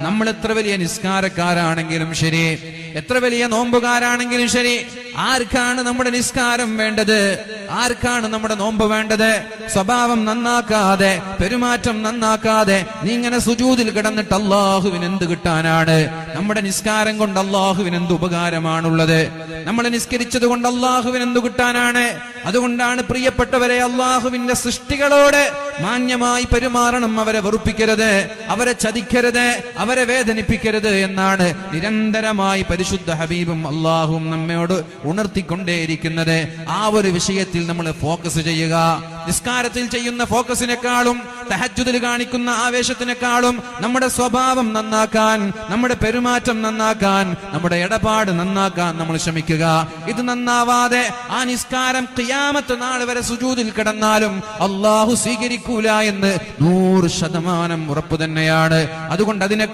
നമ്മൾ എത്ര വലിയ നിസ്കാരക്കാരാണെങ്കിലും ശരി, എത്ര വലിയ നോമ്പുകാരാണെങ്കിലും ശരി, ആർക്കാണ് നമ്മുടെ നിസ്കാരം വേണ്ടത്? ആർക്കാണ് നമ്മുടെ നോമ്പ് വേണ്ടത്? സ്വഭാവം നന്നാക്കാതെ, പെരുമാറ്റം നന്നാക്കാതെ നീ ഇങ്ങനെ സുജൂദിൽ കിടന്നിട്ട് അള്ളാഹുവിന് എന്ത് കിട്ടാനാണ്? നമ്മുടെ നിസ്കാരം കൊണ്ട് അള്ളാഹുവിന് എന്ത് ഉപകാരമാണുള്ളത്? നമ്മൾ നിസ്കരിച്ചത് കൊണ്ട് അള്ളാഹുവിന് എന്ത് കിട്ടാനാണ്? അതുകൊണ്ടാണ് പ്രിയപ്പെട്ടവരെ, അള്ളാഹുവിന്റെ സൃഷ്ടികളോട് മാന്യമായി പെരുമാറണം. അവരെ വെറുപ്പിക്കരുത്, അവരെ ചതിക്കരുത്, അവരെ വേദനിപ്പിക്കരുത് എന്നാണ് നിരന്തരമായി പരിശുദ്ധ ഹബീബും അള്ളാഹുവും നമ്മോട് ഉണർത്തിക്കൊണ്ടേയിരിക്കുന്നത്. ആ ഒരു വിഷയത്തിൽ നമ്മൾ ഫോക്കസ് ചെയ്യുക. നിസ്കാരത്തിൽ ചെയ്യുന്ന ഫോക്കസിനെക്കാളും, തഹജ്ജുദിൽ കാണിക്കുന്ന ആവേശത്തിനേക്കാളും നമ്മുടെ സ്വഭാവം നന്നാക്കാൻ, നമ്മുടെ പെരുമാറ്റം നന്നാക്കാൻ, നമ്മുടെ ഇടപാട് നന്നാക്കാൻ നമ്മൾ ശ്രമിക്കുക. ഇത് നന്നാവാതെ ആ നിസ്കാരം ഖിയാമത്ത് നാൾ വരെ സുജൂദിൽ കിടന്നാലും അള്ളാഹു സ്വീകരിക്കൂല എന്ന് 100% ഉറപ്പ് തന്നെയാണ്. അതുകൊണ്ട് അതിനേക്കാൾ